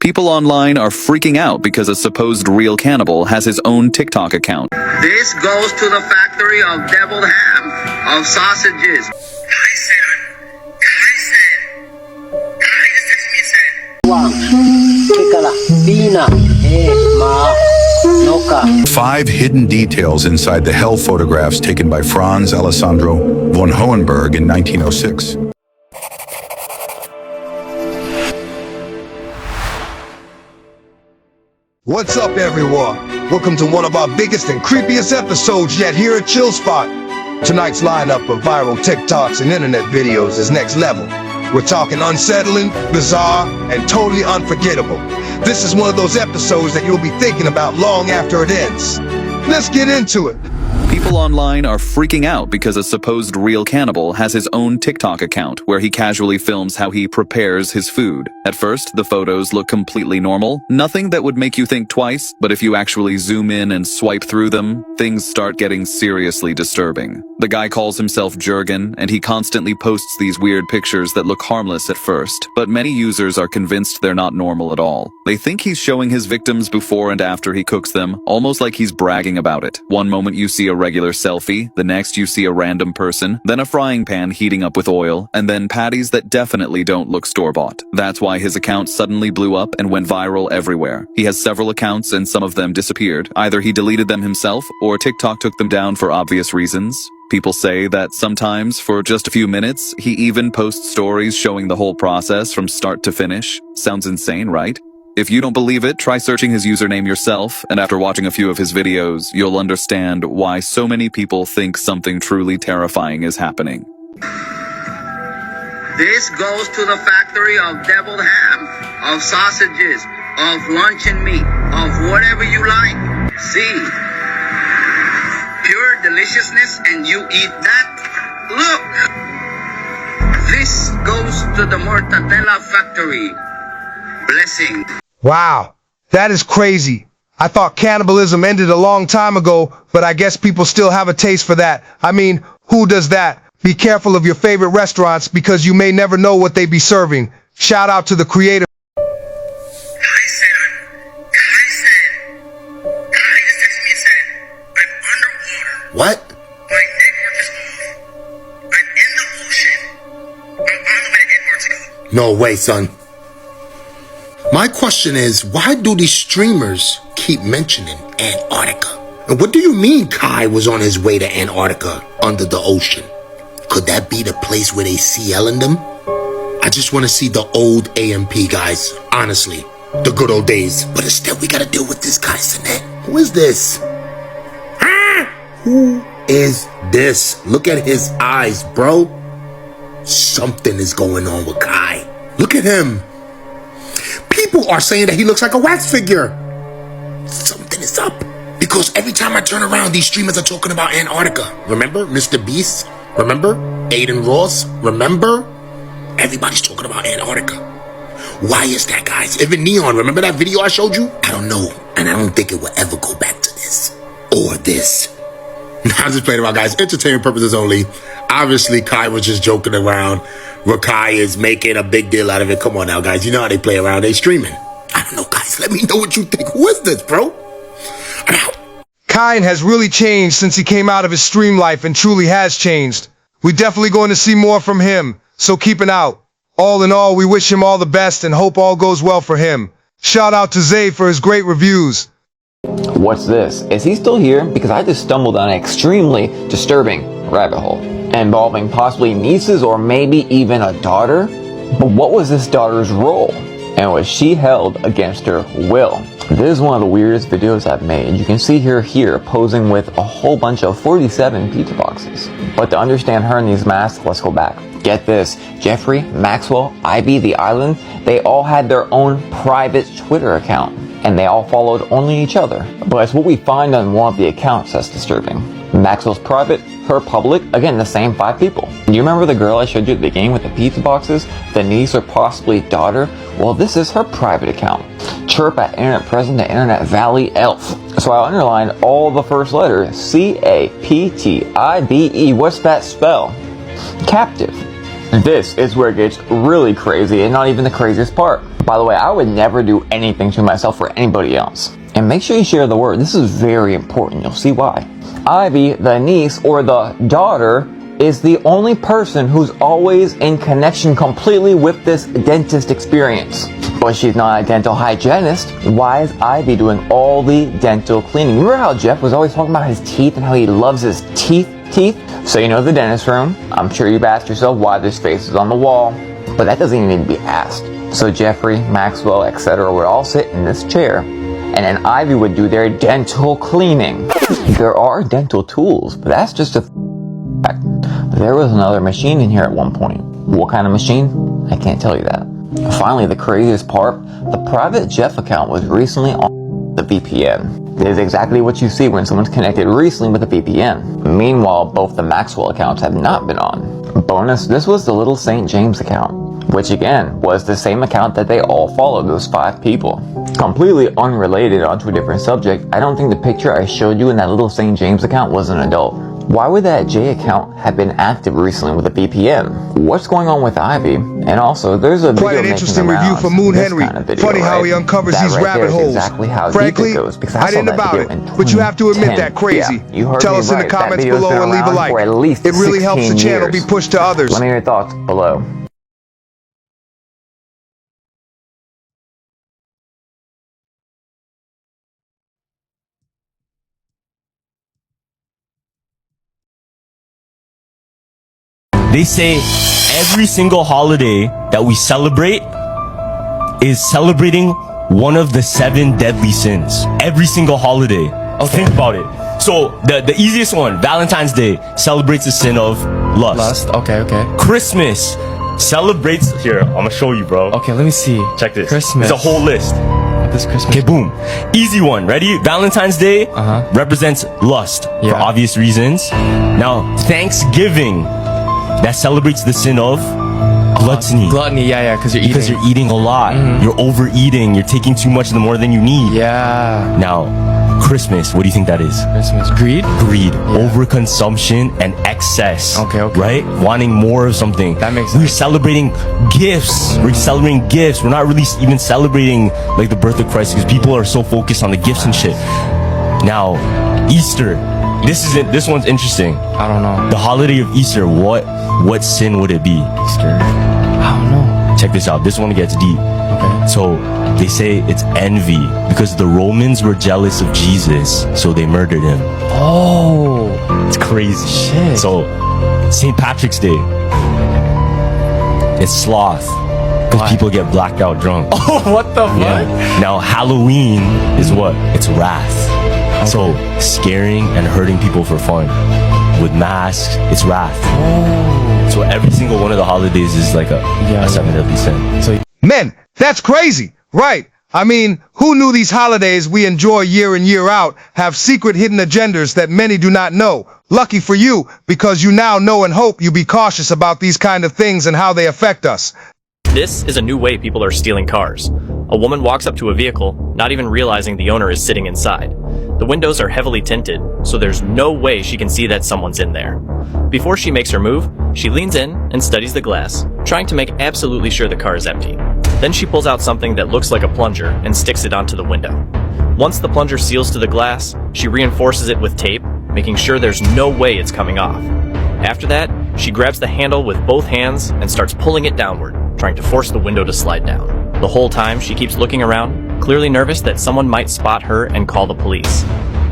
People online are freaking out because a supposed real cannibal has his own TikTok account. This goes to the factory of deviled ham, of sausages. Five hidden details inside the hell photographs taken by Franz Alessandro von Hohenberg in 1906. What's up, everyone? Welcome to one of our biggest and creepiest episodes yet here at Chill Spot. Tonight's lineup of viral TikToks and internet videos is next level. We're talking unsettling, bizarre, and totally unforgettable. This is one of those episodes that you'll be thinking about long after it ends. Let's get into it. People online are freaking out because a supposed real cannibal has his own TikTok account where he casually films how he prepares his food. At first, the photos look completely normal, nothing that would make you think twice, but if you actually zoom in and swipe through them, things start getting seriously disturbing. The guy calls himself Jurgen, and he constantly posts these weird pictures that look harmless at first, but many users are convinced they're not normal at all. They think he's showing his victims before and after he cooks them, almost like he's bragging about it. One moment you see a regular selfie, the next you see a random person, then a frying pan heating up with oil, and then patties that definitely don't look store-bought. That's why his account suddenly blew up and went viral everywhere. He has several accounts and some of them disappeared. Either he deleted them himself, or TikTok took them down for obvious reasons. People say that sometimes, for just a few minutes, he even posts stories showing the whole process from start to finish. Sounds insane, right? If you don't believe it, try searching his username yourself, and after watching a few of his videos, you'll understand why so many people think something truly terrifying is happening. This goes to the factory of deviled ham, of sausages, of luncheon meat, of whatever you like. See, pure deliciousness, and you eat that. Look, this goes to the mortadella factory. Blessing. Wow, that is crazy. I thought cannibalism ended a long time ago, but I guess people still have a taste for that. I mean, who does that? Be careful of your favorite restaurants because you may never know what they be serving. Shout out to the creator. What? My network is off. I'm in the ocean. I'm on the way to Antarctica. No way, son. My question is, why do these streamers keep mentioning Antarctica? And what do you mean Kai was on his way to Antarctica under the ocean? Could that be the place where they CL'ing them? I just want to see the old AMP guys, honestly. The good old days. But instead we gotta deal with this guy, Sinet. Who is this? Who is this? Look at his eyes, bro. Something is going on with Kai. Look at him. People are saying that he looks like a wax figure. Something is up. Because every time I turn around, these streamers are talking about Antarctica. Remember Mr. Beast? Remember Aiden Ross? Remember? Everybody's talking about Antarctica. Why is that, guys? Even Neon, remember that video I showed you? I don't know. And I don't think it will ever go back to this. Or this. I'm just playing around, guys. Entertainment purposes only. Obviously, Kai was just joking around. Rakai is making a big deal out of it. Come on now, guys. You know how they play around. They streaming. I don't know, guys. Let me know what you think. Who is this, bro? I'm out. Kine has really changed since he came out of his stream life and truly has changed. We're definitely going to see more from him, so keep an out. All in all, we wish him all the best and hope all goes well for him. Shout out to Zay for his great reviews. What's this? Is he still here? Because I just stumbled on an extremely disturbing rabbit hole involving possibly nieces or maybe even a daughter. But what was this daughter's role? And was she held against her will? This is one of the weirdest videos I've made. You can see her here posing with a whole bunch of 47 pizza boxes. But to understand her in these masks, let's go back. Get this, Jeffrey, Maxwell, Ivy, the Island, they all had their own private Twitter account. And they all followed only each other. But it's what we find on one of the accounts that's disturbing. Maxwell's private, her public, again, the same 5 people. Do you remember the girl I showed you at the beginning with the pizza boxes? The niece or possibly daughter? Well, this is her private account. Chirp at Internet President at Internet Valley Elf. So I underlined all the first letters. C-A-P-T-I-V-E. What's that spell? Captive. This is where it gets really crazy, and not even the craziest part. By the way, I would never do anything to myself or anybody else. And make sure you share the word. This is very important. You'll see why. Ivy, the niece or the daughter, is the only person who's always in connection completely with this dentist experience. But she's not a dental hygienist. Why is Ivy doing all the dental cleaning? Remember how Jeff was always talking about his teeth and how he loves his teeth? So you know the dentist room. I'm sure you've asked yourself why there's faces on the wall. But that doesn't even need to be asked. So Jeffrey, Maxwell, etc. would all sit in this chair. And then Ivy would do their dental cleaning. There are dental tools, but that's just a fact. There was another machine in here at one point. What kind of machine? I can't tell you that. Finally, the craziest part, the private Jeff account was recently on the VPN. It is exactly what you see when someone's connected recently with a VPN. Meanwhile, both the Maxwell accounts have not been on. Bonus, this was the Little St. James account, which again was the same account that they all followed, those 5 people. Completely unrelated onto a different subject, I don't think the picture I showed you in that Little St. James account was an adult. Why would that J account have been active recently with a VPN? What's going on with Ivy? And also, there's a Quite an interesting review from Moon Henry. Kind of video, funny how he uncovers that these right rabbit there is holes. Exactly how Frankly, deep it goes, I didn't about it, but you have to admit that crazy. Yeah, you heard Tell me us in the right. That comments video's below been and leave a around like. for at least It really helps the 16 channel years. be pushed to others. Let me know your thoughts below. They say every single holiday that we celebrate is celebrating one of the 7 deadly sins. Every single holiday. Okay. Think about it. So the easiest one, Valentine's Day, celebrates the sin of lust. Okay. Christmas celebrates, here, I'm gonna show you, bro. Okay, let me see. Check this. Christmas. It's a whole list. This Christmas. Okay, boom. Easy one. Ready? Valentine's Day represents lust for obvious reasons. Now, Thanksgiving, that celebrates the sin of gluttony. Gluttony, yeah, because you're eating. Because you're eating a lot. You're overeating. You're taking too much more than you need. Yeah. Now, Christmas, what do you think that is? Christmas. Greed? Greed. Overconsumption and excess. Okay. Right? Wanting more of something. That makes sense. We're celebrating gifts. We're celebrating gifts. We're not really even celebrating like the birth of Christ because people are so focused on the gifts and shit. Now, Easter. This one's interesting. I don't know. The holiday of Easter, what sin would it be? Easter. I don't know. Check this out. This one gets deep. Okay. So they say it's envy because the Romans were jealous of Jesus, so they murdered him. Oh, it's crazy. Shit. So St. Patrick's Day, it's sloth because people get blacked out drunk. Oh, what the fuck? Yeah. Now Halloween is what? It's wrath. Okay. So scaring and hurting people for fun with masks, it's wrath. Oh. So every single one of the holidays is like a 7 deadly sin. So Men, that's crazy, right? I mean, who knew these holidays we enjoy year in, year out have secret hidden agendas that many do not know? Lucky for you, because you now know and hope you be cautious about these kind of things and how they affect us. This is a new way people are stealing cars. A woman walks up to a vehicle, not even realizing the owner is sitting inside. The windows are heavily tinted, so there's no way she can see that someone's in there. Before she makes her move, she leans in and studies the glass, trying to make absolutely sure the car is empty. Then she pulls out something that looks like a plunger and sticks it onto the window. Once the plunger seals to the glass, she reinforces it with tape, making sure there's no way it's coming off. After that, she grabs the handle with both hands and starts pulling it downward, trying to force the window to slide down. The whole time, she keeps looking around, clearly nervous that someone might spot her and call the police.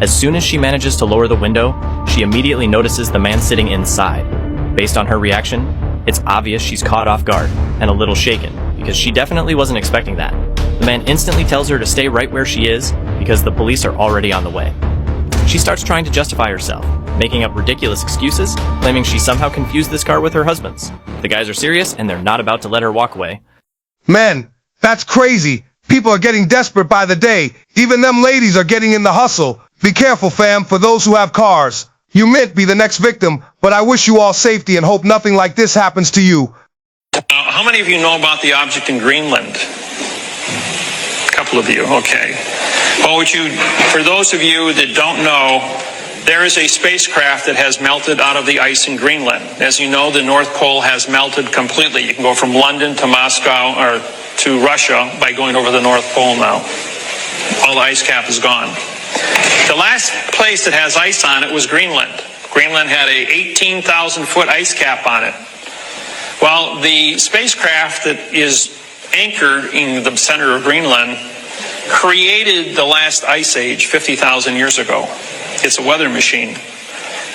As soon as she manages to lower the window, she immediately notices the man sitting inside. Based on her reaction, it's obvious she's caught off guard and a little shaken, because she definitely wasn't expecting that. The man instantly tells her to stay right where she is, because the police are already on the way. She starts trying to justify herself, making up ridiculous excuses, claiming she somehow confused this car with her husband's. The guys are serious, and they're not about to let her walk away. Man, that's crazy. People are getting desperate by the day. Even them ladies are getting in the hustle. Be careful, fam, for those who have cars. You might be the next victim, but I wish you all safety and hope nothing like this happens to you. How many of you know about the object in Greenland? A couple of you, okay. Well, for those of you that don't know, there is a spacecraft that has melted out of the ice in Greenland. As you know, the North Pole has melted completely. You can go from London to Moscow, or to Russia by going over the North Pole now. All the ice cap is gone. The last place that has ice on it was Greenland. Greenland had a 18,000-foot ice cap on it. Well, the spacecraft that is anchored in the center of Greenland created the last ice age 50,000 years ago. It's a weather machine.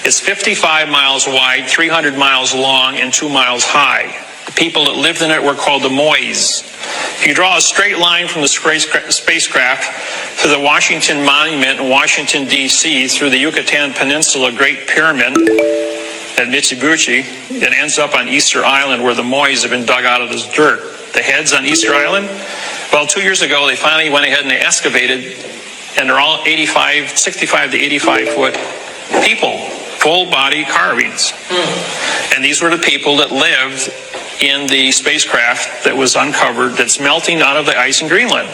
It's 55 miles wide, 300 miles long, and 2 miles high. The people that lived in it were called the Mois. If you draw a straight line from the spacecraft to the Washington Monument in Washington, D.C., through the Yucatan Peninsula Great Pyramid at Mitsubishi, it ends up on Easter Island where the Mois have been dug out of this dirt. The heads on Easter Island, well, 2 years ago they finally went ahead and they excavated, and they're all 65 to 85-foot people, full-body carvings. And these were the people that lived in the spacecraft that was uncovered that's melting out of the ice in Greenland.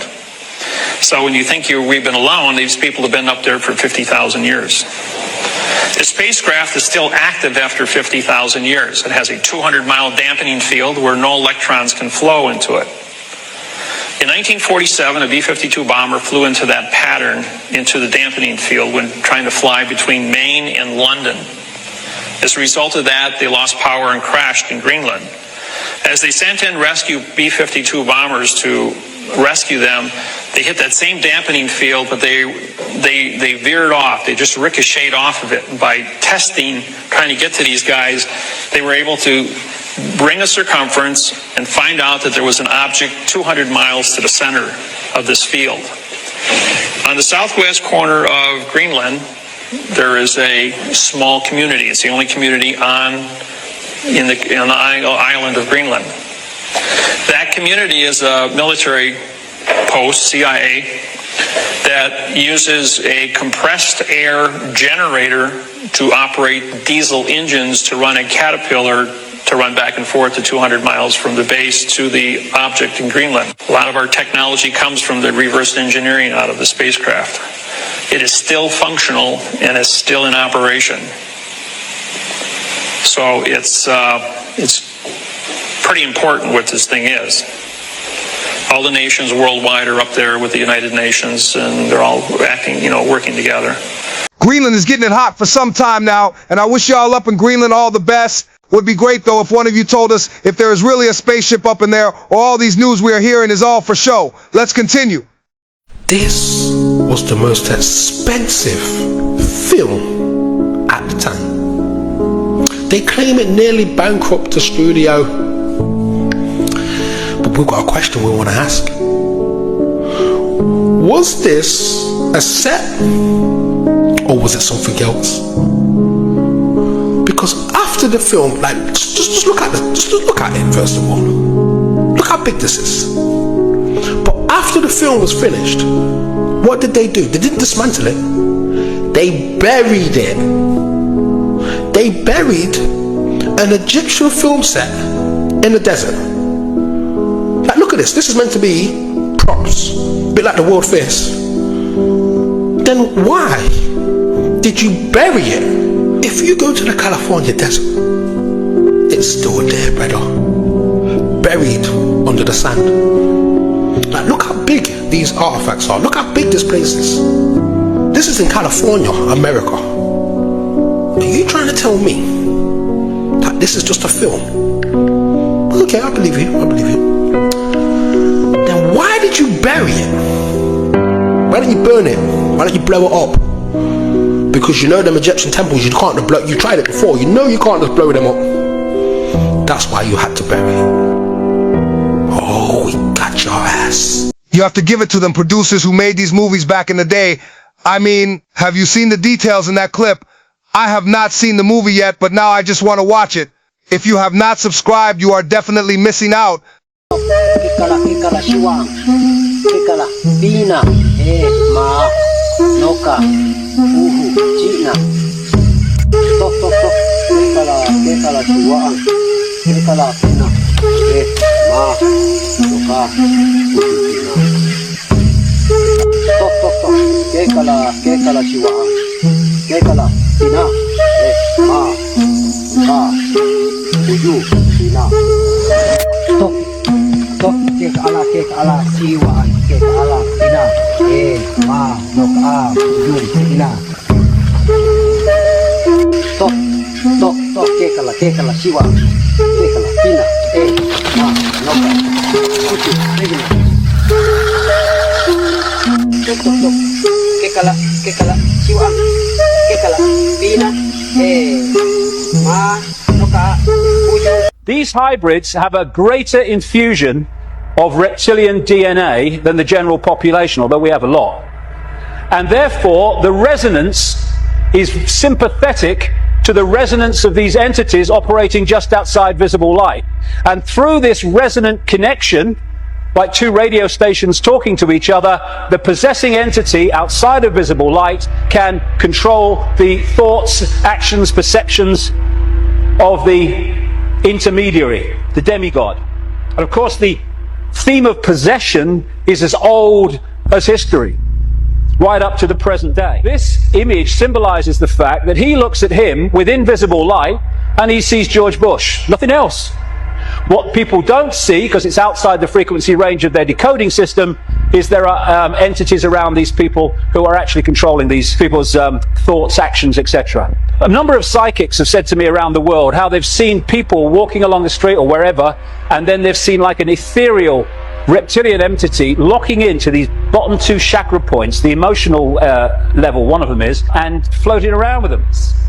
So when you think we've been alone, these people have been up there for 50,000 years. The spacecraft is still active after 50,000 years. It has a 200-mile dampening field where no electrons can flow into it. In 1947, a B-52 bomber flew into that pattern, into the dampening field, when trying to fly between Maine and London. As a result of that, they lost power and crashed in Greenland. As they sent in rescue B-52 bombers to rescue them, they hit that same dampening field, but they veered off. They just ricocheted off of it. And by testing, trying to get to these guys, they were able to bring a circumference and find out that there was an object 200 miles to the center of this field. On the southwest corner of Greenland, there is a small community. It's the only community on the island of Greenland. That community is a military post, CIA, that uses a compressed air generator to operate diesel engines to run a Caterpillar to run back and forth to 200 miles from the base to the object in Greenland. A lot of our technology comes from the reverse engineering out of the spacecraft. It is still functional and is still in operation. So it's pretty important what this thing is. All the nations worldwide are up there with the United Nations, and they're all acting, working together. Greenland is getting it hot for some time now, and I wish y'all up in Greenland all the best. Would be great, though, if one of you told us if there is really a spaceship up in there, or all these news we are hearing is all for show. Let's continue. This was the most expensive film at the time. They claim it nearly bankrupted the studio. But we've got a question we want to ask. Was this a set, or was it something else? Because after the film, just look at it. Just look at it first of all. Look how big this is. But after the film was finished, what did they do? They didn't dismantle it. They buried it. They buried an Egyptian film set in the desert. Like, look at this. This is meant to be props, a bit like the World Fairs. Then why did you bury it? If you go to the California desert, it's still there, brother. Buried under the sand. Like, look how big these artifacts are. Look how big this place is. This is in California, America. Are you trying to tell me that this is just a film? Okay, I believe you. Then why did you bury it? Why didn't you burn it? Why don't you blow it up? Because you know them Egyptian temples, you can't blow. You tried it before. You know you can't just blow them up. That's why you had to bury it. Oh, we got your ass. You have to give it to them producers who made these movies back in the day. I mean, have you seen the details in that clip? I have not seen the movie yet, but now I just want to watch it. If you have not subscribed, you are definitely missing out. Noka, uhu, China. Tok, kekala siwaan, kekala pina, ma, noka, uhu, China. Tok, kekala siwaan, kekala pina, ma, noka, uhu, China. Tok, tok ke ala siwaan ke ala ina ma nok yun ina tok ke ala siwaan ke ala ina ma nok kuti ina tok ke ala siwaan ke ala ina ma nok uyo. These hybrids have a greater infusion of reptilian DNA than the general population, although we have a lot. And therefore, the resonance is sympathetic to the resonance of these entities operating just outside visible light. And through this resonant connection, like two radio stations talking to each other, the possessing entity outside of visible light can control the thoughts, actions, perceptions of the intermediary, the demigod. And of course, the theme of possession is as old as history, right up to the present day. This image symbolizes the fact that he looks at him with invisible light and he sees George Bush, nothing else. What people don't see, because it's outside the frequency range of their decoding system, is there are entities around these people who are actually controlling these people's thoughts, actions, etc. A number of psychics have said to me around the world how they've seen people walking along the street or wherever, and then they've seen like an ethereal reptilian entity locking into these bottom two chakra points, the emotional level, one of them is, and floating around with them.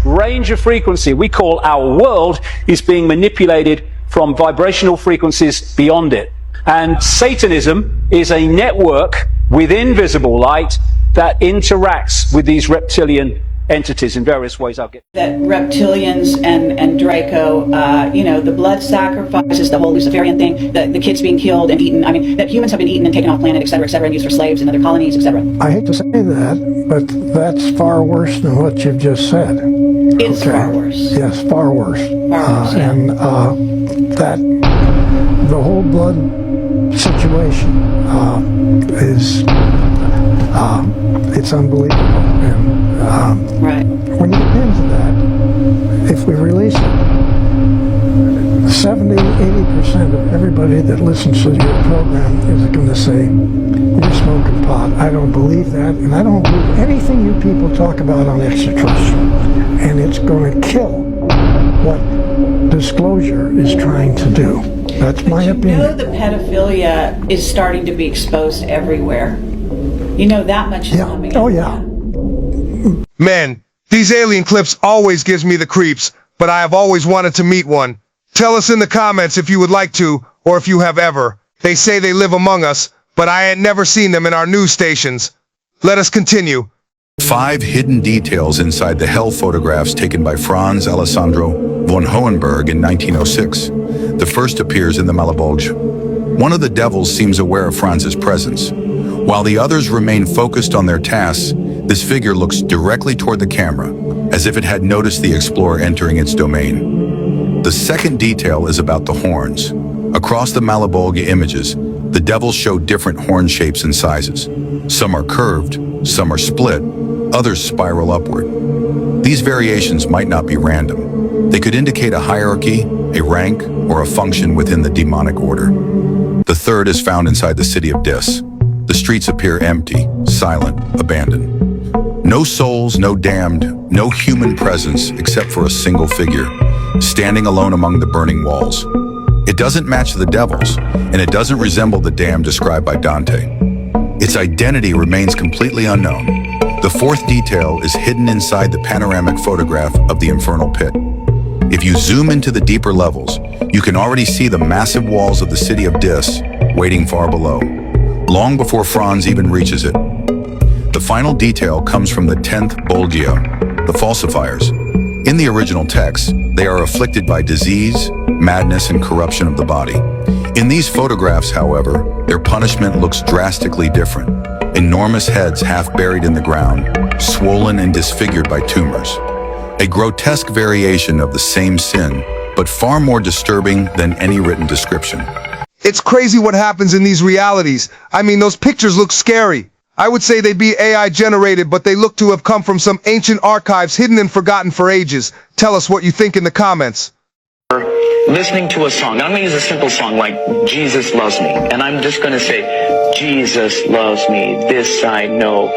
Range of frequency we call our world is being manipulated from vibrational frequencies beyond it. And Satanism is a network within visible light that interacts with these reptilian entities in various ways. I'll get that reptilians and Draco, the blood sacrifices, the whole Luciferian thing, the kids being killed and eaten. I mean, that humans have been eaten and taken off planet, et cetera, and used for slaves in other colonies, etc. I hate to say that, but that's far worse than what you've just said. It's far worse. Yes, far worse. Far worse, yeah. And that the whole blood situation is it's unbelievable. And right. When you get into that, if we release it, 70-80% of everybody that listens to your program is going to say, you're smoking pot. I don't believe that, and I don't believe anything you people talk about on extraterrestrial. And it's going to kill what disclosure is trying to do. That's my opinion. You know the pedophilia is starting to be exposed everywhere. You know that much is coming out. Oh, yeah. Man, these alien clips always gives me the creeps, but I have always wanted to meet one. Tell us in the comments if you would like to, or if you have ever. They say they live among us, but I ain't never seen them in our news stations. Let us continue. 5 hidden details inside the hell photographs taken by Franz Alessandro von Hohenberg in 1906. The first appears in the Malabolge. One of the devils seems aware of Franz's presence. While the others remain focused on their tasks, this figure looks directly toward the camera, as if it had noticed the explorer entering its domain. The second detail is about the horns. Across the Malabolge images, the devils show different horn shapes and sizes. Some are curved, some are split, others spiral upward. These variations might not be random. They could indicate a hierarchy, a rank, or a function within the demonic order. The third is found inside the city of Dis. The streets appear empty, silent, abandoned. No souls, no damned, no human presence except for a single figure, standing alone among the burning walls. It doesn't match the devils, and it doesn't resemble the damned described by Dante. Its identity remains completely unknown. The fourth detail is hidden inside the panoramic photograph of the infernal pit. If you zoom into the deeper levels, you can already see the massive walls of the city of Dis waiting far below, long before Franz even reaches it. The final detail comes from the 10th Bolgia, the falsifiers. In the original text, they are afflicted by disease, madness, and corruption of the body. In these photographs, however, their punishment looks drastically different. Enormous heads half buried in the ground, swollen and disfigured by tumors. A grotesque variation of the same sin, but far more disturbing than any written description. It's crazy what happens in these realities. I mean, those pictures look scary. I would say they'd be AI generated, but they look to have come from some ancient archives hidden and forgotten for ages. Tell us what you think in the comments. listening to a song. I'm going to use a simple song like Jesus Loves Me. And I'm just going to say, Jesus loves me, this I know,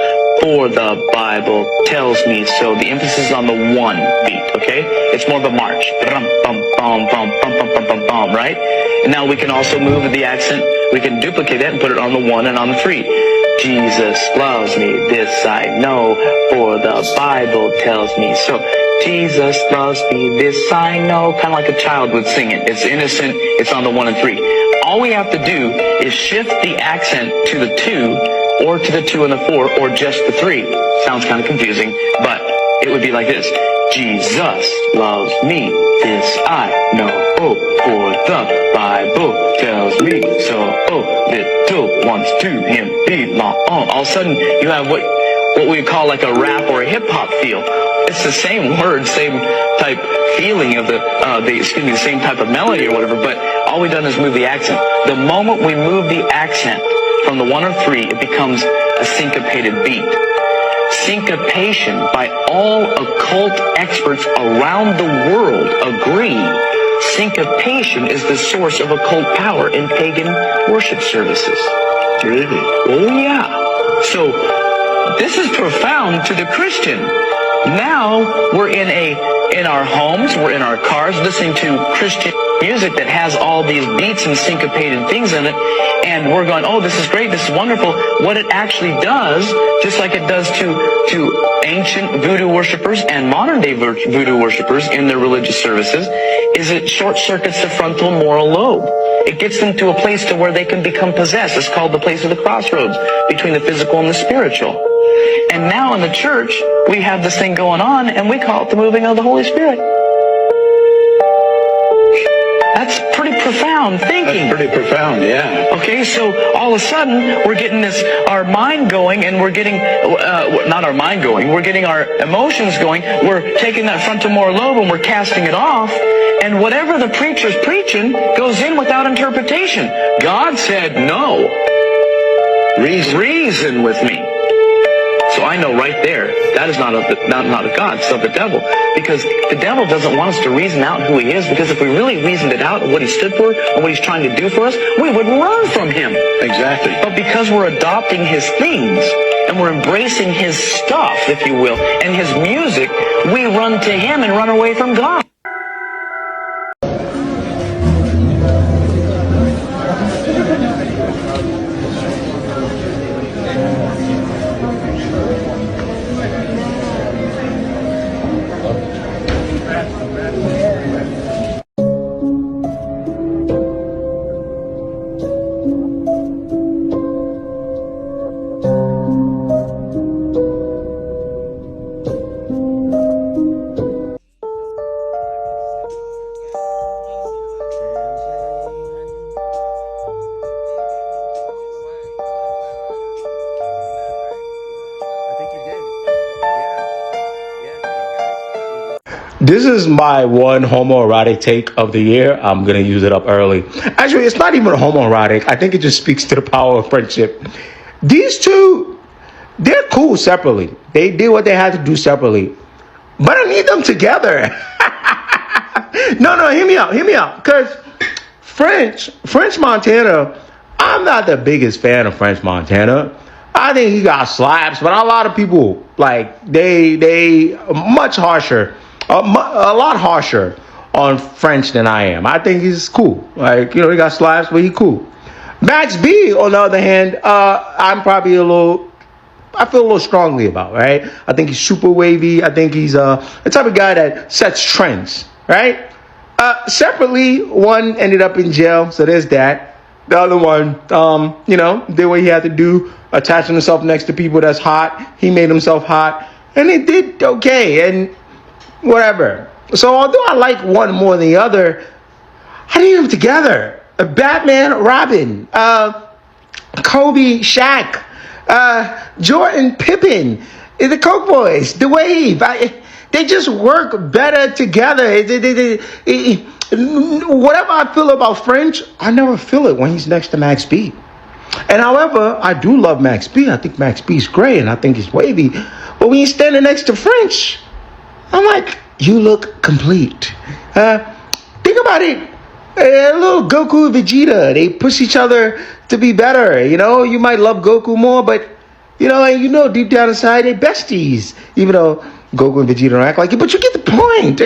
for the Bible tells me so. The emphasis is on the one beat, okay? It's more of a march. Bum, bum, bum, bum, bum, bum, bum, bum, bum, right? And now we can also move the accent. We can duplicate that and put it on the one and on the three. Jesus loves me, this I know, for the Bible tells me so. Jesus loves me, this I know. Kind of like a child would sing it. It's innocent. It's on the 1 and 3. All we have to do is shift the accent to the 2, or to the 2 and the 4, or just the 3. Sounds kind of confusing, but it would be like this. Jesus loves me, this I know. Oh, for the Bible tells me so. Oh, little ones to him belong. All of a sudden, you have what we call like a rap or a hip hop feel. It's the same word, same type feeling of the same type of melody or whatever, but all we've done is move the accent. The moment we move the accent from the 1 or 3, it becomes a syncopated beat. Syncopation, by all occult experts around the world, agree syncopation is the source of occult power in pagan worship services. Really? Oh yeah. So this is profound to the Christian. Now we're in our homes, we're in our cars listening to Christian music that has all these beats and syncopated things in it, and we're going, oh, this is great, this is wonderful. What it actually does, just like it does to ancient voodoo worshippers and modern day voodoo worshippers in their religious services, is it short circuits the frontal moral lobe. It gets them to a place to where they can become possessed. It's called the place of the crossroads between the physical and the spiritual. And now in the church, we have this thing going on, and we call it the moving of the Holy Spirit. That's pretty profound thinking. That's pretty profound, yeah. Okay, so all of a sudden, we're getting our mind going, and we're getting, not our mind going, we're getting our emotions going. We're taking that frontal moral lobe and we're casting it off. And whatever the preacher's preaching goes in without interpretation. God said no. Reason with me. So I know right there, that is not of God, it's of the devil. Because the devil doesn't want us to reason out who he is, because if we really reasoned it out, what he stood for, and what he's trying to do for us, we would run from him. Exactly. But because we're adopting his things, and we're embracing his stuff, if you will, and his music, we run to him and run away from God. This is my one homoerotic take of the year. I'm going to use it up early. Actually, it's not even homoerotic. I think it just speaks to the power of friendship. These two, they're cool separately. They did what they had to do separately. But I need them together. No, hear me out. Because French Montana, I'm not the biggest fan of French Montana. I think he got slaps, but a lot of people, like, they much harsher. A lot harsher on French than I am. I think he's cool. Like, he got slaps, but he cool. Max B, on the other hand, I'm probably I feel a little strongly about, right? I think he's super wavy. I think he's the type of guy that sets trends, right? Separately, one ended up in jail, so there's that. The other one, did what he had to do, attaching himself next to people that's hot. He made himself hot, and it did okay, and whatever. So although I like one more than the other, I need them together. Batman, Robin, Kobe, Shaq, Jordan, Pippen, the Coke Boys, The Wave. They just work better together. Whatever I feel about French, I never feel it when he's next to Max B. And however, I do love Max B. I think Max B's great, and I think he's wavy. But when he's standing next to French, I'm like, you look complete. Think about it, a little Goku and Vegeta, they push each other to be better. You know, you might love Goku more, but you know, deep down inside, they're besties. Even though Goku and Vegeta don't act like it, but you get the point.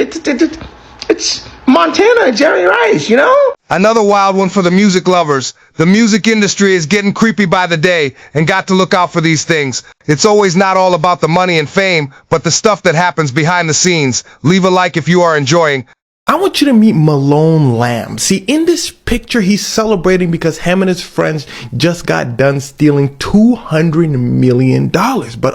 It's Montana and Jerry Rice, you know? Another wild one for the music lovers. The music industry is getting creepy by the day, and got to look out for these things. It's always not all about the money and fame, but the stuff that happens behind the scenes. Leave a like if you are enjoying. I want you to meet Malone Lamb. See, in this picture, he's celebrating because him and his friends just got done stealing $200 million. But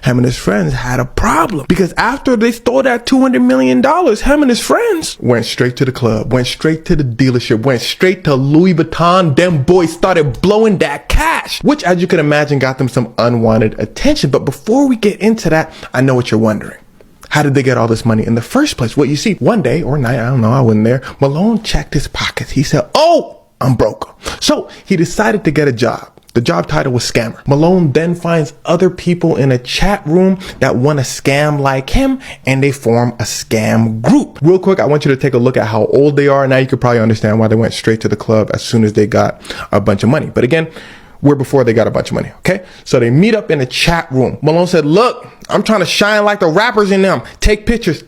him and his friends had a problem. Because after they stole that $200 million, him and his friends went straight to the club, went straight to the dealership, went straight to Louis Vuitton. Them boys started blowing that cash, which, as you can imagine, got them some unwanted attention. But before we get into that, I know what you're wondering. How did they get all this money in the first place? Well, you see, one day or night, I don't know, I wasn't there, Malone checked his pockets. He said, I'm broke. So he decided to get a job. The job title was scammer. Malone then finds other people in a chat room that want to scam like him, and they form a scam group. Real quick, I want you to take a look at how old they are. Now you could probably understand why they went straight to the club as soon as they got a bunch of money. But again, we're before they got a bunch of money, okay? So they meet up in a chat room. Malone said, look, I'm trying to shine like the rappers in them. Take pictures.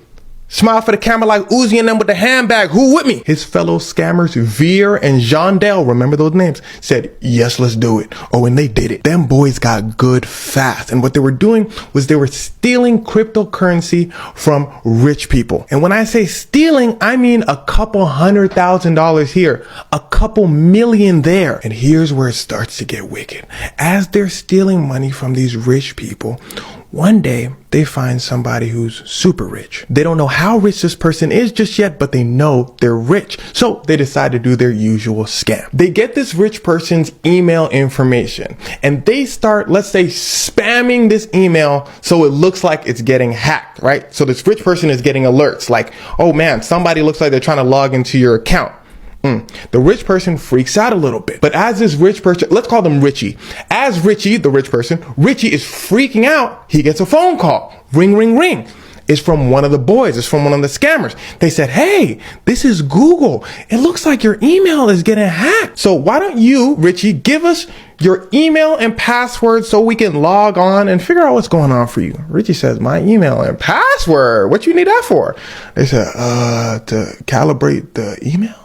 Smile for the camera like Uzi and them with the handbag. Who with me? His fellow scammers, Veer and Jandel, remember those names, said, yes, let's do it. Oh, and they did it. Them boys got good fast. And what they were doing was they were stealing cryptocurrency from rich people. And when I say stealing, I mean a couple $100,000 here, a couple million there. And here's where it starts to get wicked. As they're stealing money from these rich people, one day, they find somebody who's super rich. They don't know how rich this person is just yet, but they know they're rich. So they decide to do their usual scam. They get this rich person's email information and they start, let's say, spamming this email so it looks like it's getting hacked, right? So this rich person is getting alerts like, oh man, somebody looks like they're trying to log into your account. The rich person freaks out a little bit. But as this rich person, let's call them Richie. As Richie, the rich person, Richie is freaking out, he gets a phone call. Ring, ring, ring. It's from one of the boys. It's from one of the scammers. They said, hey, this is Google. It looks like your email is getting hacked. So why don't you, Richie, give us your email and password so we can log on and figure out what's going on for you. Richie says, my email and password? What you need that for? They said, to calibrate the email.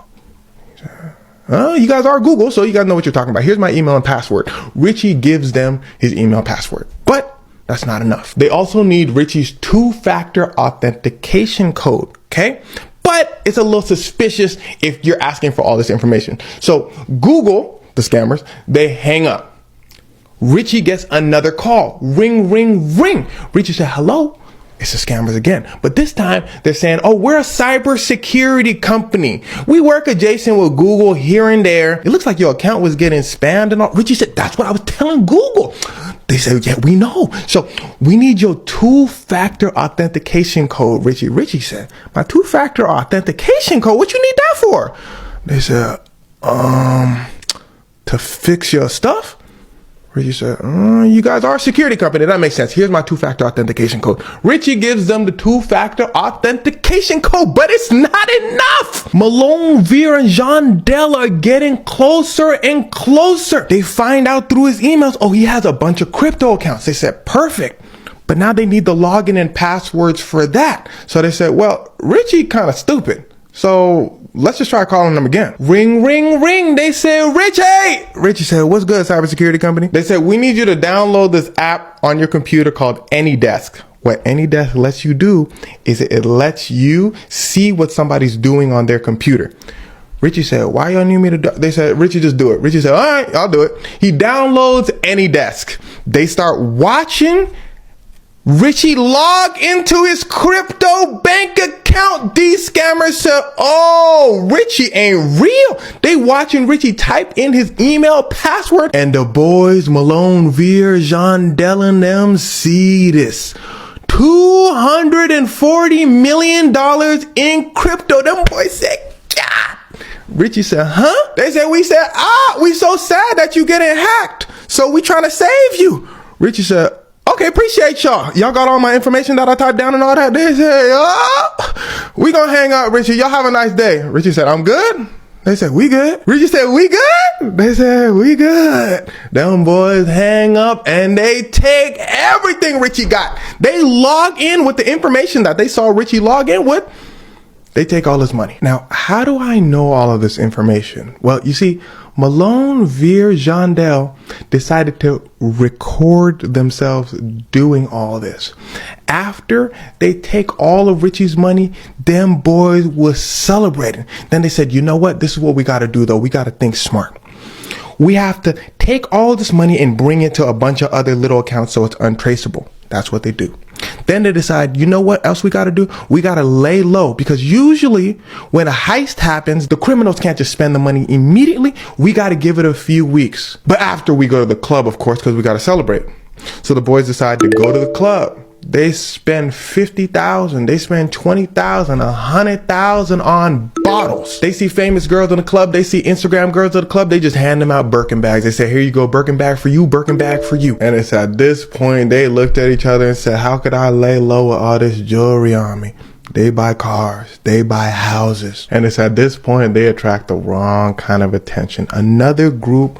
You guys are Google, so you guys know what you're talking about. Here's my email and password. Richie gives them his email password. But that's not enough. They also need Richie's two-factor authentication code, okay? But it's a little suspicious if you're asking for all this information. So Google, the scammers, they hang up. Richie gets another call. Ring, ring, ring. Richie said, hello? It's the scammers again. But this time they're saying, oh, we're a cybersecurity company. We work adjacent with Google here and there. It looks like your account was getting spammed and all. Richie said, that's what I was telling Google. They said, yeah, we know. So we need your two-factor authentication code, Richie. Richie said, my two-factor authentication code? What you need that for? They said, to fix your stuff? Richie said, you guys are a security company. That makes sense. Here's my two-factor authentication code. Richie gives them the two-factor authentication code, but it's not enough. Malone, Veer, and Jandel are getting closer and closer. They find out through his emails, oh, he has a bunch of crypto accounts. They said, perfect. But now they need the login and passwords for that. So they said, well, Richie kind of stupid. So let's just try calling them again. Ring, ring, ring. They said, Richie! Richie said, what's good, cybersecurity company? They said, we need you to download this app on your computer called AnyDesk. What AnyDesk lets you do is it lets you see what somebody's doing on their computer. Richie said, why y'all need me to do? They said, Richie, just do it. Richie said, all right, I'll do it. He downloads AnyDesk. They start watching Richie log into his crypto bank account. These scammers said, oh, Richie ain't real. They watching Richie type in his email password. And the boys, Malone, Veer, Jandel, and them see this. $240 million in crypto. Them boys said, God. Richie said, huh? They said, we said, we so sad that you getting hacked. So we trying to save you. Richie said, okay, appreciate y'all. Y'all got all my information that I typed down and all that. They said, oh, we gonna hang up, Richie. Y'all have a nice day. Richie said, I'm good. They said, we good. Richie said, we good. They said, we good. Them boys hang up and they take everything Richie got. They log in with the information that they saw Richie log in with. They take all his money. Now, how do I know all of this information? Well, you see, Malone, Veer, Jandel decided to record themselves doing all this. After they take all of Richie's money, them boys was celebrating. Then they said, you know what? This is what we got to do, though. We got to think smart. We have to take all this money and bring it to a bunch of other little accounts so it's untraceable. That's what they do. Then they decide, you know what else we got to do? We got to lay low, because usually when a heist happens, the criminals can't just spend the money immediately. We got to give it a few weeks. But after we go to the club, of course, because we got to celebrate. So the boys decide to go to the club. They spend $50,000, they spend $20,000, $100,000 on bottles. They see famous girls in the club, they see Instagram girls at the club, they just hand them out Birkin bags. They say, here you go, Birkin bag for you, Birkin bag for you. And it's at this point they looked at each other and said, how could I lay low with all this jewelry on me? They buy cars, they buy houses. And it's at this point they attract the wrong kind of attention. Another group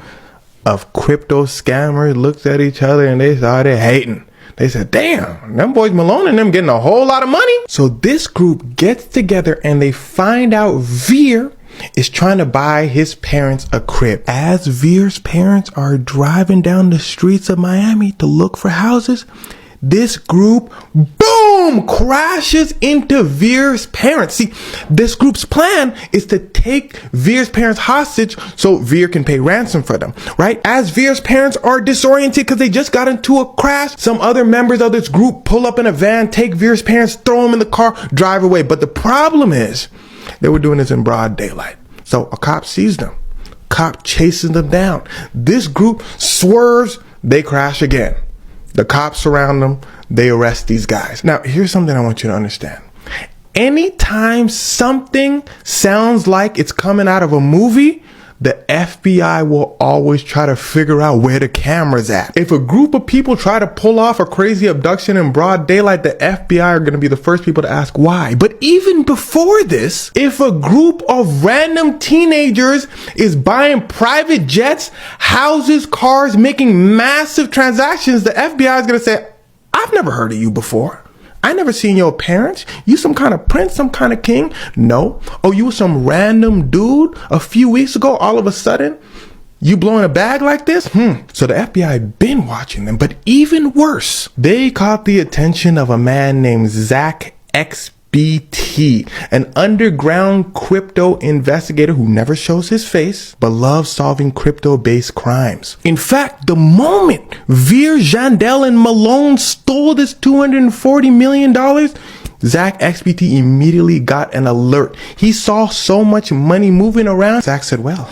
of crypto scammers looked at each other and they started hating. They said, damn, them boys Malone and them getting a whole lot of money. So this group gets together and they find out Veer is trying to buy his parents a crib. As Veer's parents are driving down the streets of Miami to look for houses, this group, boom, crashes into Veer's parents. See, this group's plan is to take Veer's parents hostage so Veer can pay ransom for them, right? As Veer's parents are disoriented because they just got into a crash, some other members of this group pull up in a van, take Veer's parents, throw them in the car, drive away. But the problem is they were doing this in broad daylight. So a cop sees them. Cop chases them down. This group swerves, they crash again. The cops surround them. They arrest these guys. Now, here's something I want you to understand. Anytime something sounds like it's coming out of a movie, the FBI will always try to figure out where the camera's at. If a group of people try to pull off a crazy abduction in broad daylight, the FBI are going to be the first people to ask why. But even before this, if a group of random teenagers is buying private jets, houses, cars, making massive transactions, the FBI is going to say, I've never heard of you before. I never seen your parents. You some kind of prince, some kind of king? No. Oh, you was some random dude a few weeks ago. All of a sudden, you blowing a bag like this? So the FBI been watching them. But even worse, they caught the attention of a man named Zach XBT, an underground crypto investigator who never shows his face, but loves solving crypto-based crimes. In fact, the moment Veer, Jandel, and Malone stole this $240 million, Zach XBT immediately got an alert. He saw so much money moving around. Zach said, well,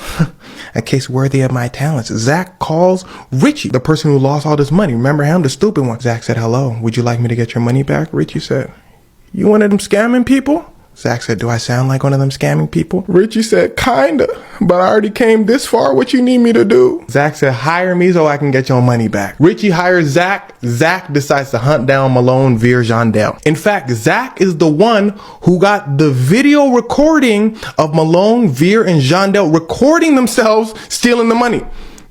a case worthy of my talents. Zach calls Richie, the person who lost all this money. Remember him, the stupid one. Zach said, hello, would you like me to get your money back? Richie said, you one of them scamming people? Zach said, do I sound like one of them scamming people? Richie said, kinda, but I already came this far. What you need me to do? Zach said, hire me so I can get your money back. Richie hires Zach. Zach decides to hunt down Malone, Veer, Jandel. In fact, Zach is the one who got the video recording of Malone, Veer, and Jandel recording themselves stealing the money.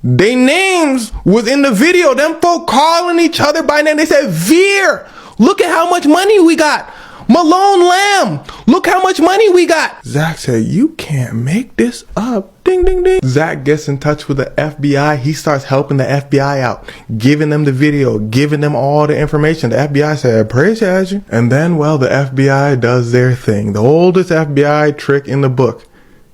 Their names was in the video. Them folk calling each other by name. They said, Veer, look at how much money we got. Malone Lamb, look how much money we got. Zach said, you can't make this up. Ding, ding, ding. Zach gets in touch with the FBI. He starts helping the FBI out, giving them the video, giving them all the information. The FBI said, appreciate you. And then, well, the FBI does their thing. The oldest FBI trick in the book.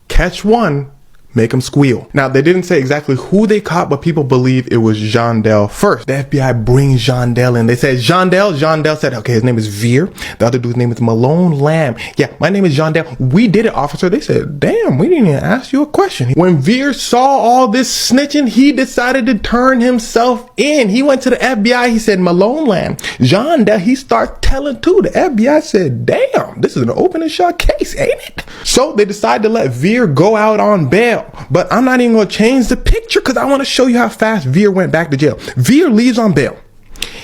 Catch one, make them squeal. Now, they didn't say exactly who they caught, but people believe it was Jandel first. The FBI brings Jandel in. They said, Jandel. Jandel said, okay, his name is Veer. The other dude's name is Malone Lamb. Yeah, my name is Jandel. We did it, officer. They said, damn, we didn't even ask you a question. When Veer saw all this snitching, he decided to turn himself in. He went to the FBI. He said, Malone Lamb. Jandel, he started telling too. The FBI said, damn, this is an open and shut case, ain't it? So they decided to let Veer go out on bail. But I'm not even going to change the picture because I want to show you how fast Veer went back to jail. Veer leaves on bail.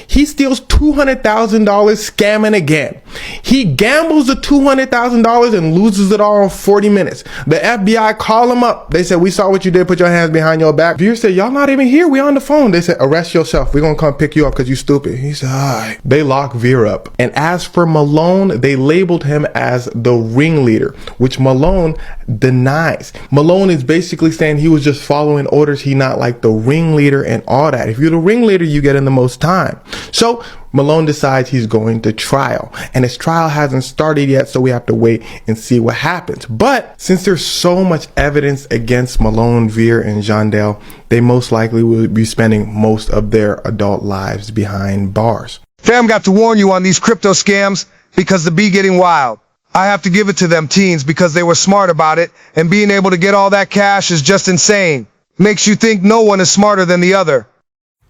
He steals $200,000 scamming again. He gambles the $200,000 and loses it all in 40 minutes. The FBI call him up. They said, we saw what you did. Put your hands behind your back. Viewer said, y'all not even here. We on the phone. They said, arrest yourself. We're going to come pick you up because you stupid. He said, all right. They lock Veer up. And as for Malone, they labeled him as the ringleader, which Malone denies. Malone is basically saying he was just following orders. He not like the ringleader and all that. If you're the ringleader, you get in the most time. So Malone decides he's going to trial, and his trial hasn't started yet, so we have to wait and see what happens. But since there's so much evidence against Malone, Veer, and Jandel, they most likely will be spending most of their adult lives behind bars. Fam got to warn you on these crypto scams because the be getting wild. I have to give it to them teens because they were smart about it, and being able to get all that cash is just insane. Makes you think no one is smarter than the other.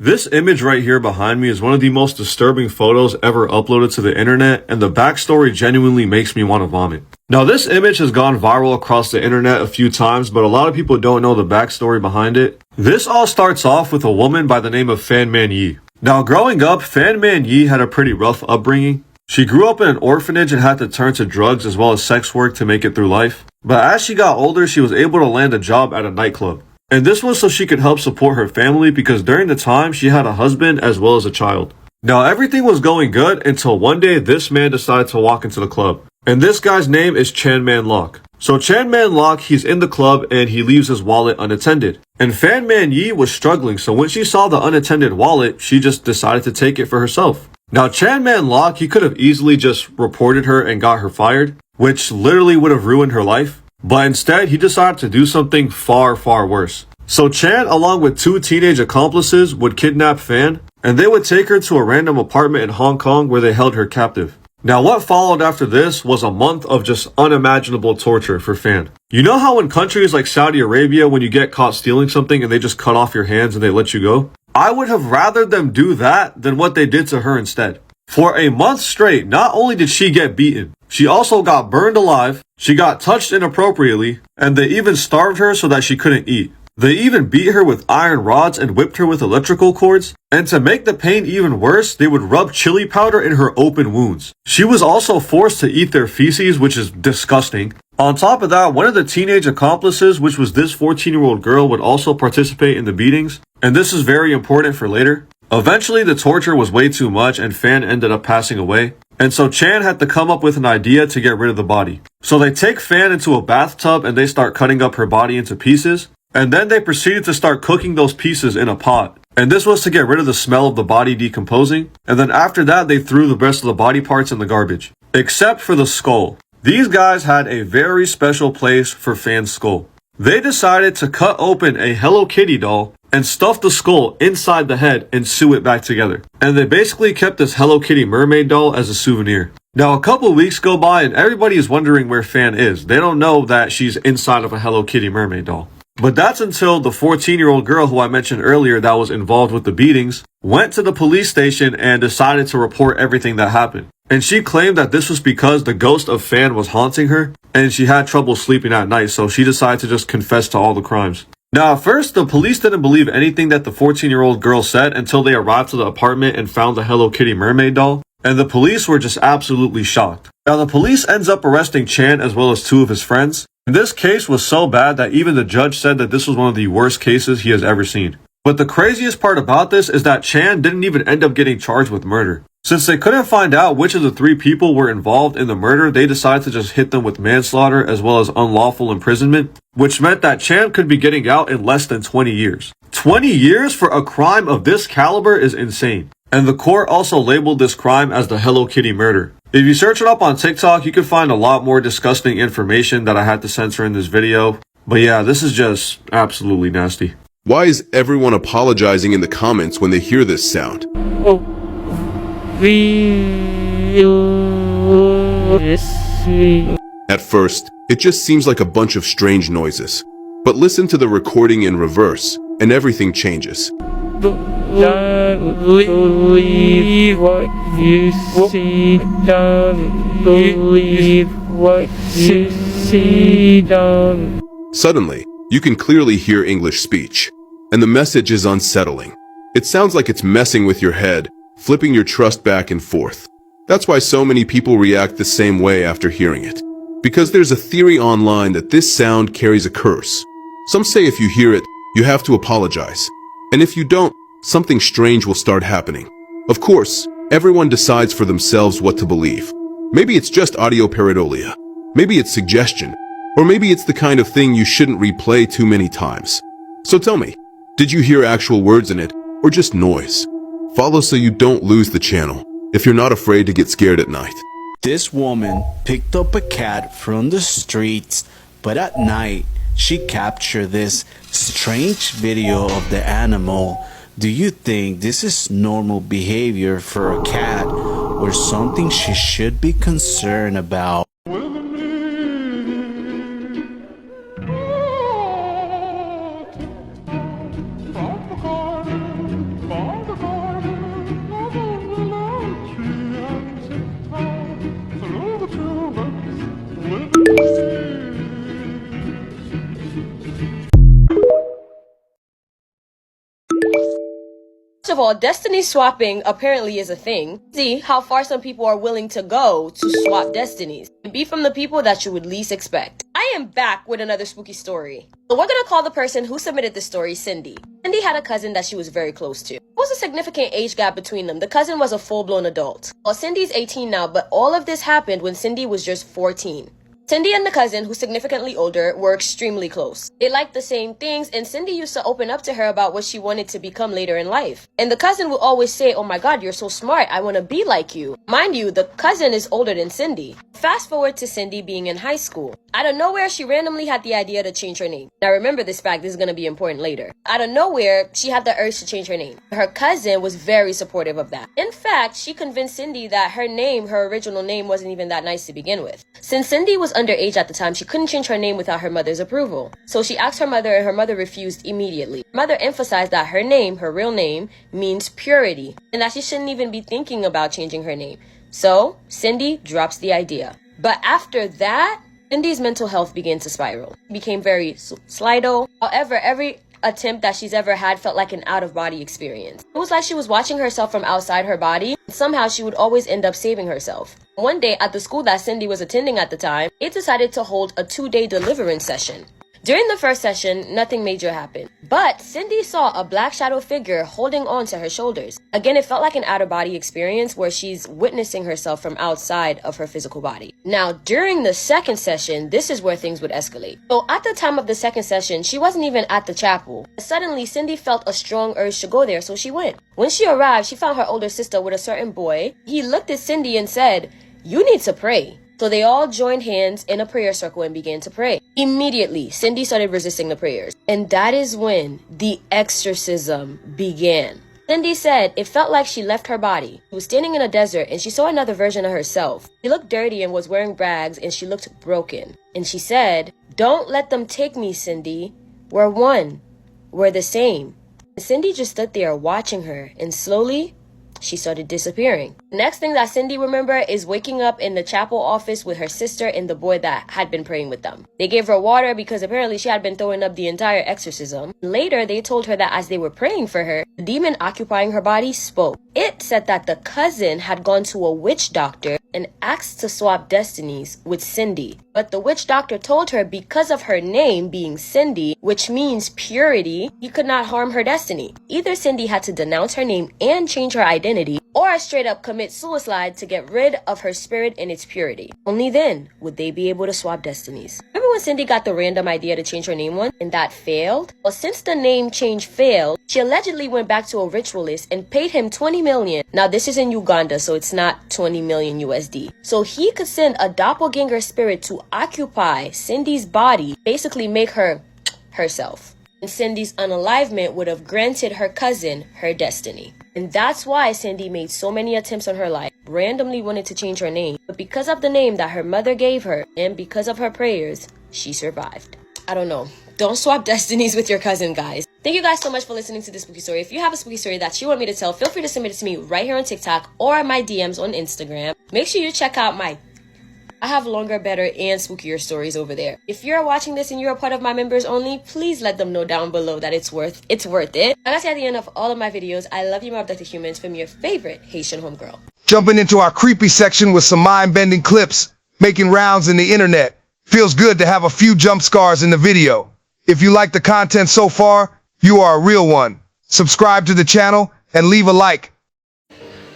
This image right here behind me is one of the most disturbing photos ever uploaded to the internet, and the backstory genuinely makes me want to vomit. Now, this image has gone viral across the internet a few times, but a lot of people don't know the backstory behind it. This all starts off with a woman by the name of Fan Man Yi. Now, growing up, Fan Man Yi had a pretty rough upbringing. She grew up in an orphanage and had to turn to drugs as well as sex work to make it through life. But as she got older, she was able to land a job at a nightclub. And this was so she could help support her family because during the time she had a husband as well as a child. Now everything was going good until one day this man decided to walk into the club. And this guy's name is Chan Man Lok. So Chan Man Lok, he's in the club and he leaves his wallet unattended. And Fan Man Yi was struggling, so when she saw the unattended wallet, she just decided to take it for herself. Now Chan Man Lok, he could have easily just reported her and got her fired, which literally would have ruined her life. But instead, he decided to do something far, far worse. So Chan, along with 2 teenage accomplices, would kidnap Fan, and they would take her to a random apartment in Hong Kong where they held her captive. Now what followed after this was a month of just unimaginable torture for Fan. You know how in countries like Saudi Arabia, when you get caught stealing something and they just cut off your hands and they let you go? I would have rather them do that than what they did to her instead. For a month straight, not only did she get beaten, she also got burned alive, she got touched inappropriately, and they even starved her so that she couldn't eat. They even beat her with iron rods and whipped her with electrical cords. And to make the pain even worse, they would rub chili powder in her open wounds. She was also forced to eat their feces, which is disgusting. On top of that, one of the teenage accomplices, which was this 14-year-old girl, would also participate in the beatings. And this is very important for later. Eventually, the torture was way too much and Fan ended up passing away. And so Chan had to come up with an idea to get rid of the body. So they take Fan into a bathtub and they start cutting up her body into pieces. And then they proceeded to start cooking those pieces in a pot. And this was to get rid of the smell of the body decomposing. And then after that, they threw the rest of the body parts in the garbage. Except for the skull. These guys had a very special place for Fan's skull. They decided to cut open a Hello Kitty doll and stuff the skull inside the head and sew it back together. And they basically kept this Hello Kitty mermaid doll as a souvenir. Now a couple weeks go by and everybody is wondering where Fan is. They don't know that she's inside of a Hello Kitty mermaid doll. But that's until the 14-year-old girl who I mentioned earlier that was involved with the beatings went to the police station and decided to report everything that happened. And she claimed that this was because the ghost of Fan was haunting her and she had trouble sleeping at night, so she decided to just confess to all the crimes. Now at first, the police didn't believe anything that the 14-year-old girl said until they arrived to the apartment and found the Hello Kitty mermaid doll. And the police were just absolutely shocked. Now the police ends up arresting Chan as well as 2 of his friends. And this case was so bad that even the judge said that this was one of the worst cases he has ever seen. But the craziest part about this is that Chan didn't even end up getting charged with murder. Since they couldn't find out which of the 3 people were involved in the murder, they decided to just hit them with manslaughter as well as unlawful imprisonment, which meant that Chan could be getting out in less than 20 years. 20 years for a crime of this caliber is insane. And the court also labeled this crime as the Hello Kitty murder. If you search it up on TikTok, you can find a lot more disgusting information that I had to censor in this video. But yeah, this is just absolutely nasty. Why is everyone apologizing in the comments when they hear this sound? At first, it just seems like a bunch of strange noises. But listen to the recording in reverse, and everything changes. Don't believe what you see, don't believe what you see, don't. Suddenly, you can clearly hear English speech, and the message is unsettling. It sounds like it's messing with your head, flipping your trust back and forth. That's why so many people react the same way after hearing it. Because there's a theory online that this sound carries a curse. Some say if you hear it, you have to apologize. And if you don't, something strange will start happening. Of course, everyone decides for themselves what to believe. Maybe it's just audio pareidolia. Maybe it's suggestion. Or maybe it's the kind of thing you shouldn't replay too many times. So tell me, did you hear actual words in it, or just noise? Follow so you don't lose the channel, if you're not afraid to get scared at night. This woman picked up a cat from the streets, but at night, she captured this strange video of the animal. Do you think this is normal behavior for a cat, or something she should be concerned about? First of all, destiny swapping apparently is a thing. See how far some people are willing to go to swap destinies. Be from the people that you would least expect. I am back with another spooky story. So we're gonna call the person who submitted the story Cindy. Cindy had a cousin that she was very close to. There was a significant age gap between them. The cousin was a full-blown adult. Well, Cindy's 18 now, but all of this happened when Cindy was just 14. Cindy and the cousin, who's significantly older, were extremely close. They liked the same things, and Cindy used to open up to her about what she wanted to become later in life. And the cousin would always say, "Oh my god, you're so smart, I want to be like you." Mind you, the cousin is older than Cindy. Fast forward to Cindy being in high school. Out of nowhere, she randomly had the idea to change her name. Now remember this fact, this is going to be important later. Out of nowhere, she had the urge to change her name. Her cousin was very supportive of that. In fact, she convinced Cindy that her name, her original name, wasn't even that nice to begin with. Since Cindy was underage at the time, she couldn't change her name without her mother's approval. So she asked her mother, and her mother refused immediately. Her mother emphasized that her name, her real name, means purity, and that she shouldn't even be thinking about changing her name. So Cindy drops the idea. But after that, Cindy's mental health began to spiral. She became very slido. However, every attempt that she's ever had felt like an out-of-body experience. It was like she was watching herself from outside her body, and somehow she would always end up saving herself. One day, at the school that Cindy was attending at the time, it decided to hold a 2-day deliverance session. During the first session, nothing major happened, but Cindy saw a black shadow figure holding on to her shoulders. Again, it felt like an out-of-body experience where she's witnessing herself from outside of her physical body. Now, during the second session, this is where things would escalate. So at the time of the second session, she wasn't even at the chapel. Suddenly, Cindy felt a strong urge to go there, so she went. When she arrived, she found her older sister with a certain boy. He looked at Cindy and said, "You need to pray." So they all joined hands in a prayer circle and began to pray. Immediately, Cindy started resisting the prayers. And that is when the exorcism began. Cindy said it felt like she left her body. She was standing in a desert and she saw another version of herself. She looked dirty and was wearing rags and she looked broken. And she said, "Don't let them take me, Cindy. We're one. We're the same." And Cindy just stood there watching her, and slowly, she started disappearing. The next thing that Cindy remembered is waking up in the chapel office with her sister and the boy that had been praying with them. They gave her water because apparently she had been throwing up the entire exorcism. Later, they told her that as they were praying for her, the demon occupying her body spoke. It said that the cousin had gone to a witch doctor and asked to swap destinies with Cindy. But the witch doctor told her because of her name being Cindy, which means purity, he could not harm her destiny. Either Cindy had to denounce her name and change her identity, or straight up commit suicide to get rid of her spirit and its purity. Only then would they be able to swap destinies. Remember when Cindy got the random idea to change her name once and that failed? Well, since the name change failed, she allegedly went back to a ritualist and paid him 20 million. Now this is in Uganda, so it's not 20 million USD. So he could send a doppelganger spirit to occupy Cindy's body, basically make her herself. And Cindy's unalivement would have granted her cousin her destiny. And that's why Cindy made so many attempts on her life, randomly wanted to change her name. But because of the name that her mother gave her, and because of her prayers, she survived. I don't know. Don't swap destinies with your cousin, guys. Thank you guys so much for listening to this spooky story. If you have a spooky story that you want me to tell, feel free to submit it to me right here on TikTok or my DMs on Instagram. Make sure you check out my I have longer, better, and spookier stories over there. If you're watching this and you're a part of my members only, please let them know down below that it's worth it. And that's at the end of all of my videos. I love you, my abducted humans, from your favorite Haitian homegirl. Jumping into our creepy section with some mind-bending clips, making rounds in the internet. Feels good to have a few jump scares in the video. If you like the content so far, you are a real one. Subscribe to the channel and leave a like.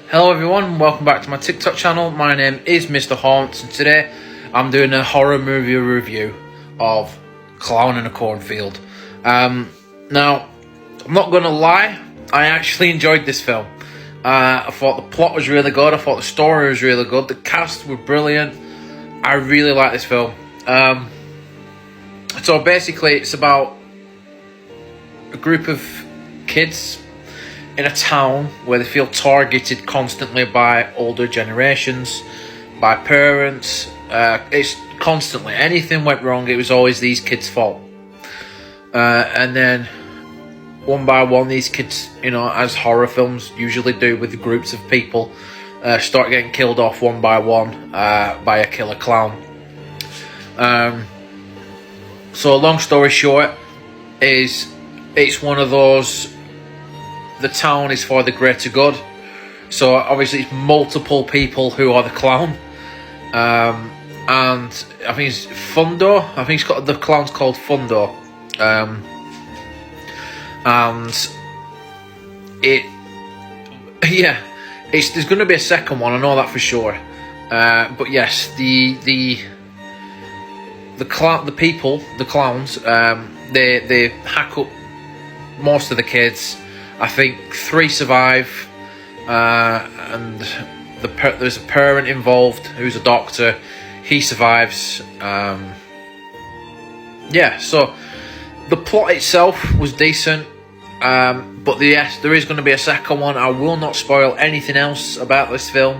Hello everyone, welcome back to my TikTok channel. My name is Mr. Haunts, and today I'm doing a horror movie review of Clown in a Cornfield. Now, I'm not gonna lie, I actually enjoyed this film. I thought the plot was really good, I thought the story was really good, the cast were brilliant. I really like this film. So basically it's about a group of kids in a town where they feel targeted constantly by older generations, by parents. It's constantly, anything went wrong, it was always these kids' fault. And then one by one, these kids, you know, as horror films usually do with groups of people, start getting killed off one by one by a killer clown. So long story short is it's one of those, the town is for the greater good. So obviously it's multiple people who are the clown. And I think it's Fundo. I think the clown's called Fundo. And there's going to be a second one. I know that for sure. But yes, the clowns, they hack up most of the kids. I think 3 survive, and there's a parent involved who's a doctor. He survives. So the plot itself was decent, but yes, there is going to be a second one. I will not spoil anything else about this film,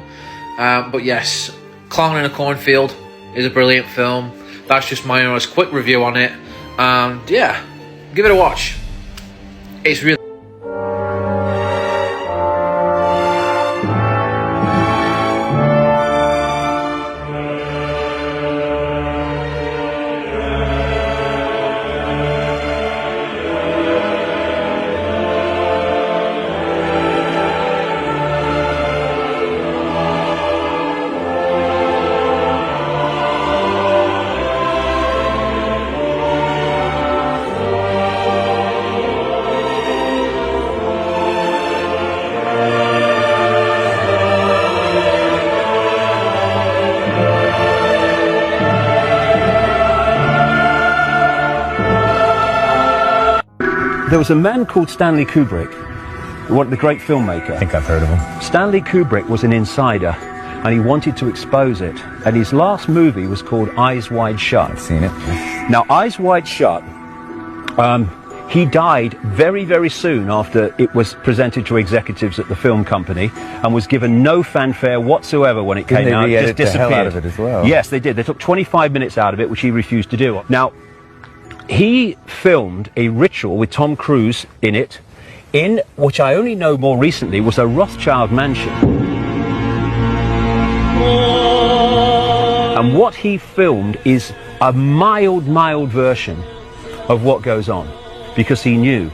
but yes, Clown in a Cornfield is a brilliant film. That's just my honest quick review on it, and yeah, give it a watch. It's really... There was a man called Stanley Kubrick, the great filmmaker. I think I've heard of him. Stanley Kubrick was an insider, and he wanted to expose it. And his last movie was called Eyes Wide Shut. I've seen it. Now, Eyes Wide Shut, he died very, very soon after it was presented to executives at the film company, and was given no fanfare whatsoever when it came out. It just disappeared. The hell out of it as well. Yes, they did. They took 25 minutes out of it, which he refused to do. Now, he filmed a ritual with Tom Cruise in it, in which I only know more recently was a Rothschild mansion. And what he filmed is a mild version of what goes on, because he knew.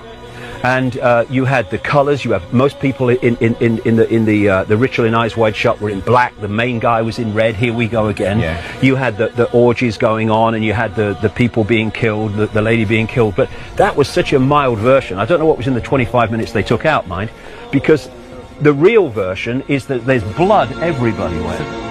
And you had the colours. You have most people in the ritual in Eyes Wide Shut were in black. The main guy was in red. Here we go again. Yeah. You had the orgies going on, and you had the people being killed, the lady being killed. But that was such a mild version. I don't know what was in the 25 minutes they took out, mind, because the real version is that there's blood everywhere.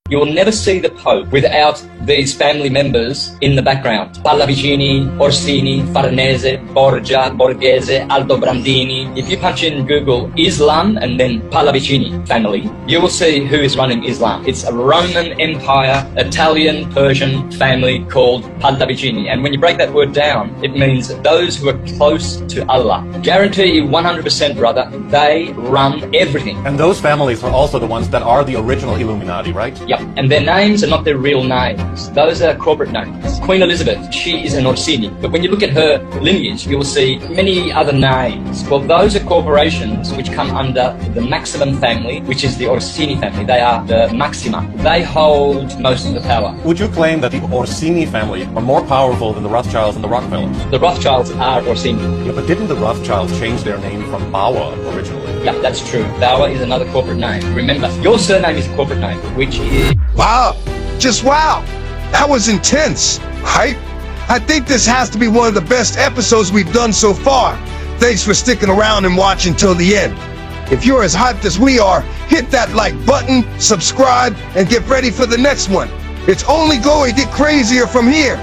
You will never see the Pope without these family members in the background. Pallavicini, Orsini, Farnese, Borgia, Borghese, Aldobrandini. If you punch in Google Islam and then Pallavicini family, you will see who is running Islam. It's a Roman Empire, Italian, Persian family called Pallavicini. And when you break that word down, it means those who are close to Allah. Guarantee you 100%, brother, they run everything. And those families are also the ones that are the original Illuminati, right? Yeah. Yep, and their names are not their real names. Those are corporate names. Queen Elizabeth, she is an Orsini. But when you look at her lineage, you will see many other names. Well, those are corporations which come under the Maximum family, which is the Orsini family. They are the Maxima. They hold most of the power. Would you claim that the Orsini family are more powerful than the Rothschilds and the Rockefellers? The Rothschilds are Orsini. Yeah, but didn't the Rothschilds change their name from Bauer originally? Yeah, that's true. Bauer is another corporate name. Remember, your surname is a corporate name, which is... Wow, just wow. That was intense. Hype. I think this has to be one of the best episodes we've done so far. Thanks for sticking around and watching till the end. If you're as hyped as we are, hit that like button, subscribe, and get ready for the next one. It's only going to get crazier from here.